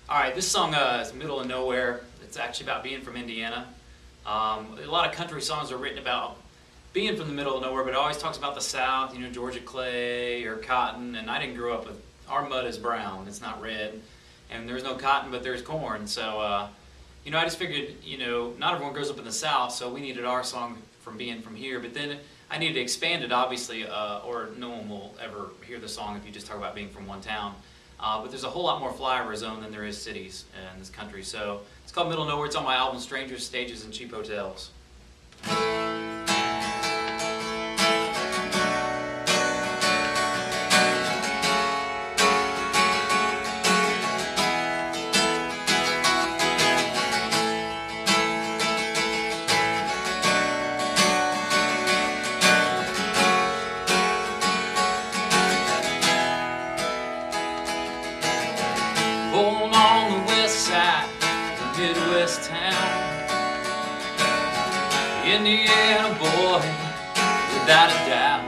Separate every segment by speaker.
Speaker 1: All right, this song is Middle of Nowhere. It's actually about being from Indiana. A lot of country songs are written about being from the middle of nowhere, but it always talks about the South, you know, Georgia clay or cotton. And I didn't grow up with, our mud is brown, it's not red. And there's no cotton, but there's corn. So, you know, I just figured, you know, not everyone grows up in the South, so we needed our song from being from here. But then I needed to expand it, obviously, or no one will ever hear the song if you just talk about being from one town. But there's a whole lot more flyover zone than there is cities in this country. So it's called Middle of Nowhere. It's on my album Strangers, Stages, and Cheap Hotels. Born on the west side of Midwest town, Indiana boy, without a doubt.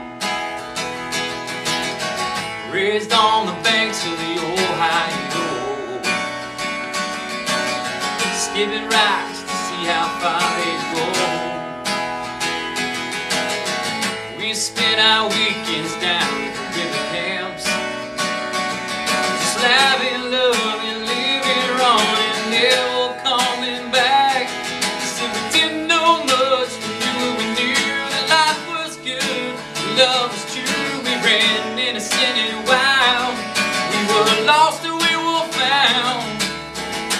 Speaker 1: Raised on the banks of the Ohio, skipping rocks to see how far they go. We spent our weekends down at the river camps, slapping love and living wrong and never coming back. So we didn't know much, we knew that life was good, love was true. We ran innocent and wild, we were lost and we were found,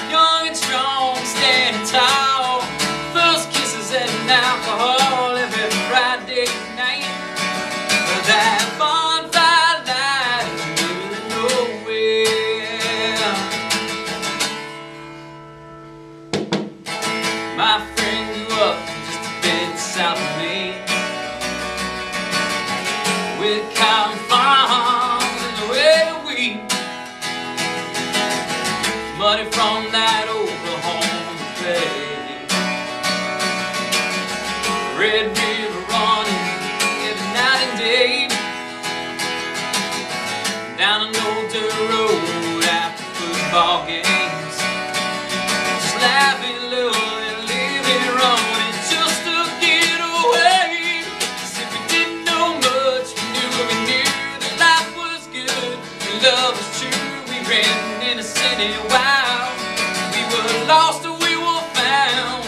Speaker 1: young and strong, standing tall. First kisses and alcohol every Friday night. That bonfire light in the middle of nowhere. My friend grew up just a bit south of me, with cotton farms and red wheat, money from that Oklahoma clay, Red River running every night and day, down an old dirt road after football games, just laughing low and living wrong and just to get away. Said we didn't know much, we knew that life was good, and love was true. We ran innocent and wild, we were lost and we were found,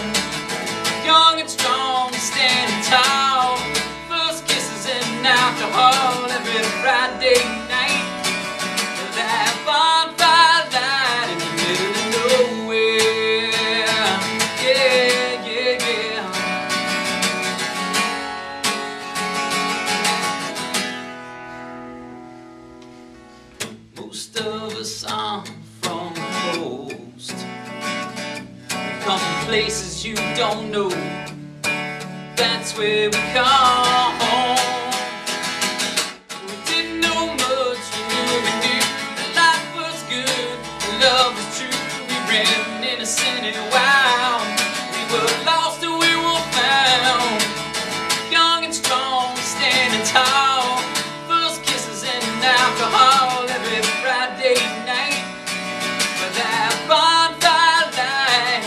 Speaker 1: young and strong, standing tall. First kisses and alcohol every Friday night. That bonfire light in the middle of nowhere. Yeah, yeah, yeah. Most of us are from the coast, we come from places you don't know. That's where we come home. We didn't know much, we knew that life was good, love was true. We ran innocent and wild, we were lost and we were found, young and strong, standing tall. First kisses and alcohol every Friday night. But that bonfire light,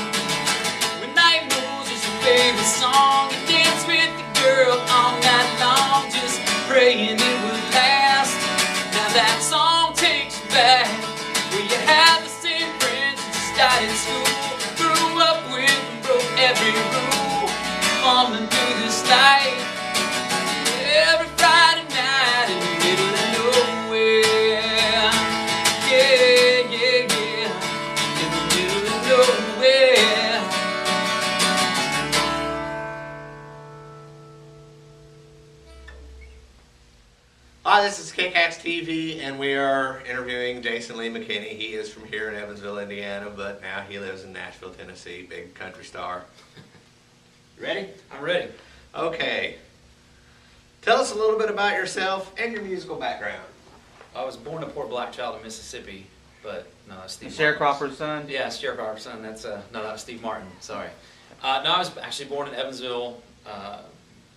Speaker 1: when night moves is your favorite song, you dance with the girl all night long, just praying it would last. Now that song takes you back where you had the same friends that you started school, grew up with and broke every rule, fumbling through this life every Friday night in the middle of nowhere. Yeah, yeah, yeah, in the middle of nowhere.
Speaker 2: Hi, this is Kick-Ass TV, and we are interviewing Jason Lee McKinney. He is from here in Evansville, Indiana, but now he lives in Nashville, Tennessee. Big country star. You ready?
Speaker 1: I'm ready.
Speaker 2: Okay. Tell us a little bit about yourself and your musical background.
Speaker 1: I was born a poor black child in Mississippi, but no, that's Steve
Speaker 3: Sharecropper's
Speaker 1: Martin's
Speaker 3: son?
Speaker 1: Yeah, Sharecropper's son. That's no, that was Steve Martin. Sorry. No, I was actually born in Evansville,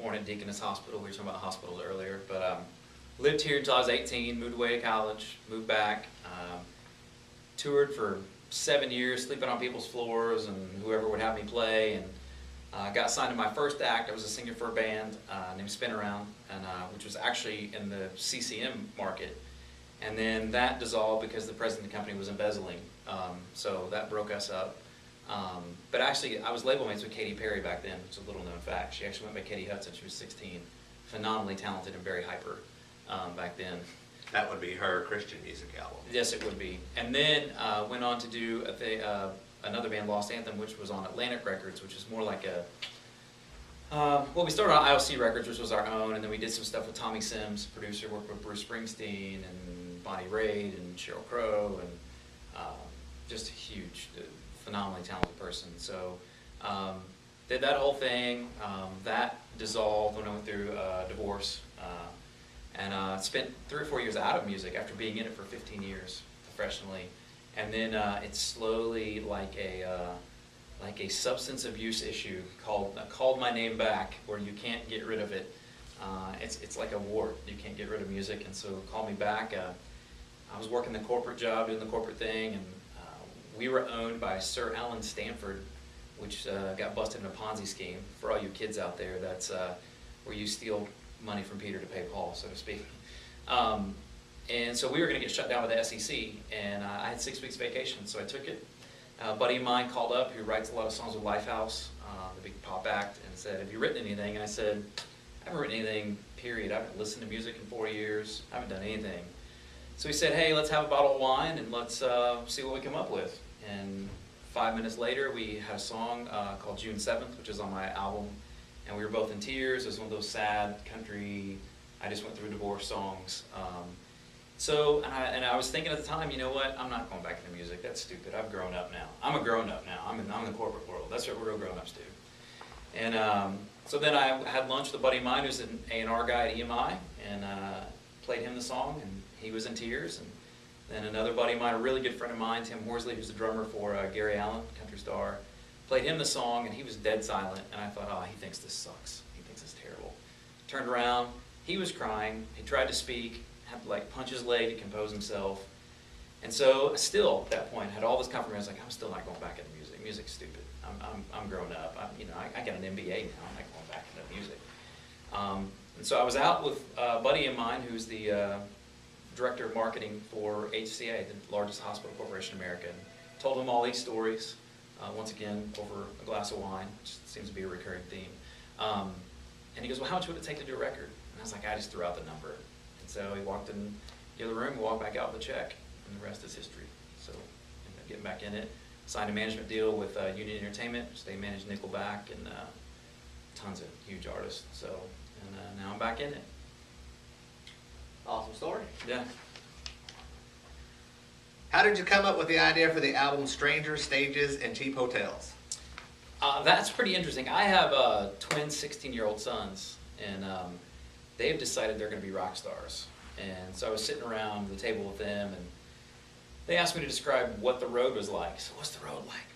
Speaker 1: born at Deaconess Hospital. We were talking about hospitals earlier, but lived here until I was 18. Moved away to college. Moved back. Toured for 7 years sleeping on people's floors and whoever would have me play, and got signed to my first act. I was a singer for a band named Spin Around, and which was actually in the CCM market. And then that dissolved because the president of the company was embezzling, so that broke us up. But actually, I was label mates with Katy Perry back then, which is a little known fact. She actually went by Katy Hudson. She was 16, phenomenally talented and very hyper back then.
Speaker 2: That would be her Christian music album.
Speaker 1: Yes, it would be. And then went on to do another band, Lost Anthem, which was on Atlantic Records, which is more like a... well, we started on IOC Records, which was our own, and then we did some stuff with Tommy Sims, producer, worked with Bruce Springsteen and Bonnie Raitt and Sheryl Crow, and just a huge, phenomenally talented person. So did that whole thing. That dissolved when I went through divorce. And spent 3 or 4 years out of music after being in it for 15 years professionally. And then it's slowly like a substance abuse issue called my name back, where you can't get rid of it. It's like a wart. You can't get rid of music, and so called me back. I was working the corporate job, doing the corporate thing, and we were owned by Sir Alan Stanford, which got busted in a Ponzi scheme. For all you kids out there, that's where you steal money from Peter to pay Paul, so to speak. And so we were going to get shut down with the SEC, and I had 6 weeks vacation, so I took it. A buddy of mine called up who writes a lot of songs with Lifehouse, the big pop act, and said, "Have you written anything?" And I said, "I haven't written anything, period. I haven't listened to music in 4 years. I haven't done anything." So he said, "Hey, let's have a bottle of wine and let's see what we come up with." And 5 minutes later, we had a song called June 7th, which is on my album. And we were both in tears. It was one of those sad country, I just went through a divorce songs. And I was thinking at the time, you know what, I'm not going back into music. That's stupid. I've grown up now. I'm a grown up now. I'm in the corporate world. That's what real grown ups do. And so then I had lunch with a buddy of mine who's an A&R guy at EMI, and played him the song, and he was in tears. And then another buddy of mine, a really good friend of mine, Tim Horsley, who's the drummer for Gary Allan, country star, played him the song, and he was dead silent, and I thought, oh, he thinks this sucks. He thinks it's terrible. Turned around, he was crying, he tried to speak, had to like punch his leg to compose himself. And so still, at that point, had all this confirmation. I was like, I'm still not going back into music. Music's stupid. I'm grown up. I got an MBA now. I'm not going back into music. And so I was out with a buddy of mine who's the director of marketing for HCA, the largest hospital corporation in America, and told him all these stories. Once again, over a glass of wine, which seems to be a recurring theme. And he goes, "Well, how much would it take to do a record?" And I was like, I just threw out the number. And so he walked in the other room, walked back out with a check, and the rest is history. So ended up getting back in it. Signed a management deal with Union Entertainment, which they managed Nickelback and tons of huge artists. So, and now I'm back in it.
Speaker 2: Awesome story.
Speaker 1: Yeah.
Speaker 2: How did you come up with the idea for the album Strangers, Stages, and Cheap Hotels?
Speaker 1: That's pretty interesting. I have twin 16-year-old sons, and they've decided they're going to be rock stars. And so I was sitting around the table with them, and they asked me to describe what the road was like. So what's the road like?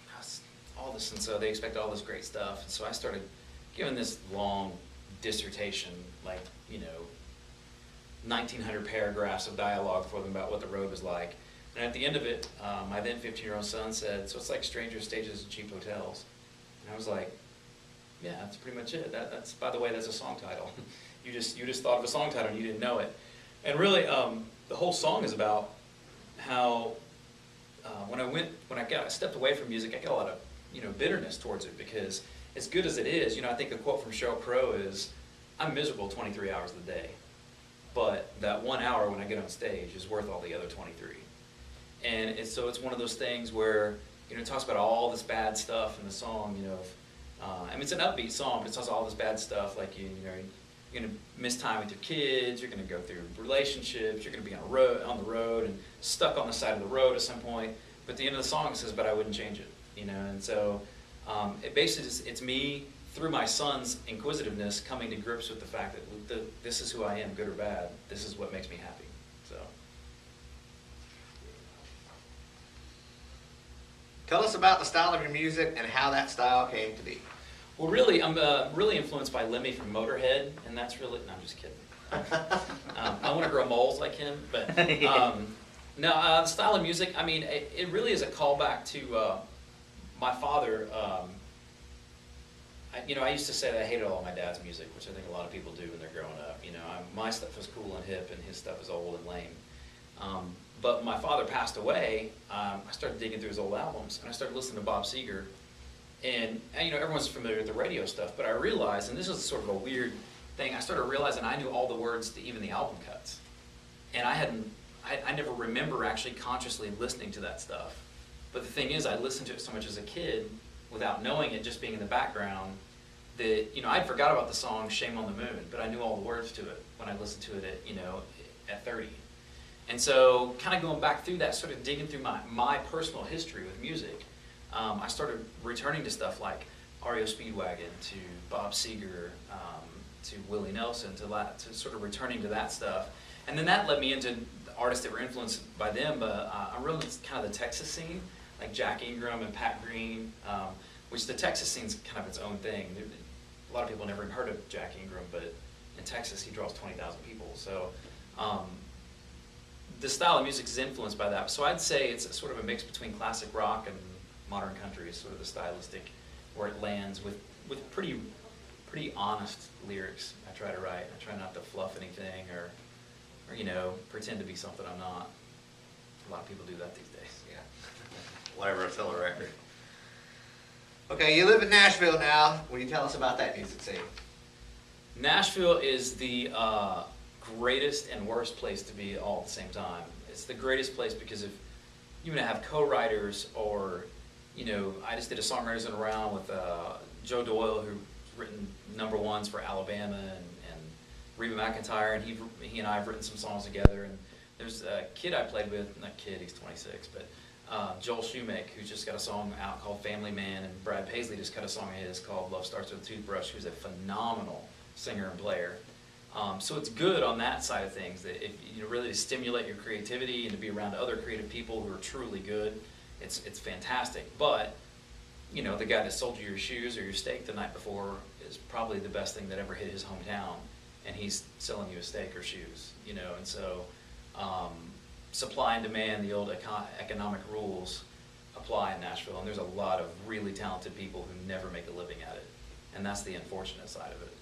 Speaker 1: All this, and so they expect all this great stuff. And so I started giving this long dissertation, like, 1,900 paragraphs of dialogue for them about what the road was like. And at the end of it, my then 15-year-old son said, "So it's like Strangers, Stages, and Cheap Hotels." And I was like, "Yeah, that's pretty much it. That's, by the way, that's a song title. you just thought of a song title and you didn't know it." And really, the whole song is about how when I stepped away from music, I got a lot of bitterness towards it, because as good as it is, I think the quote from Sheryl Crow is, "I'm miserable 23 hours of the day, but that 1 hour when I get on stage is worth all the other 23." And it's one of those things where, it talks about all this bad stuff in the song, it's an upbeat song, but it talks about all this bad stuff, like, you're going to miss time with your kids, you're going to go through relationships, you're going to be on the road and stuck on the side of the road at some point. But at the end of the song it says, "But I wouldn't change it," and so it basically it's me, through my son's inquisitiveness, coming to grips with the fact that this is who I am, good or bad. This is what makes me happy. So.
Speaker 2: Tell us about the style of your music and how that style came to be.
Speaker 1: Well, really, I'm really influenced by Lemmy from Motorhead, and that's really, no, I'm just kidding. I want to grow moles like him, but No, the style of music, I mean, it really is a callback to my father. I used to say that I hated all of my dad's music, which I think a lot of people do when they're growing up. My stuff was cool and hip, and his stuff is old and lame. But when my father passed away, I started digging through his old albums, and I started listening to Bob Seger. And everyone's familiar with the radio stuff, but I realized, and this is sort of a weird thing, I started realizing I knew all the words to even the album cuts. And I never remember actually consciously listening to that stuff. But the thing is, I listened to it so much as a kid, without knowing it, just being in the background, that, I'd forgot about the song Shame on the Moon, but I knew all the words to it when I listened to it at 30. And so, kind of going back through that, sort of digging through my personal history with music, I started returning to stuff like REO Speedwagon, to Bob Seger, to Willie Nelson, to sort of returning to that stuff. And then that led me into artists that were influenced by them, but I'm really kind of the Texas scene, like Jack Ingram and Pat Green, which the Texas scene's kind of its own thing. A lot of people never even heard of Jack Ingram, but in Texas he draws 20,000 people. So the style of music is influenced by that. So I'd say it's sort of a mix between classic rock and modern country, is sort of the stylistic where it lands with pretty honest lyrics. I try to write. I try not to fluff anything or pretend to be something I'm not. A lot of people do that these days.
Speaker 2: Yeah. Whatever, sell a record. Okay, you live in Nashville now. Will you tell us about that music scene?
Speaker 1: Nashville is the greatest and worst place to be all at the same time. It's the greatest place because if you want to have co-writers, or I just did a Songwriters in a Round with Joe Doyle, who's written #1s for Alabama, and Reba McEntire, and he and I have written some songs together. And there's a kid I played with, not kid, he's 26, but Joel Shoemake, who's just got a song out called Family Man, and Brad Paisley just cut a song of his called Love Starts with a Toothbrush, who's a phenomenal singer and player. So it's good on that side of things, that if really to stimulate your creativity and to be around other creative people who are truly good, it's fantastic. But the guy that sold you your shoes or your steak the night before is probably the best thing that ever hit his hometown, and he's selling you a steak or shoes, and so supply and demand, the old economic rules apply in Nashville, and there's a lot of really talented people who never make a living at it, and that's the unfortunate side of it.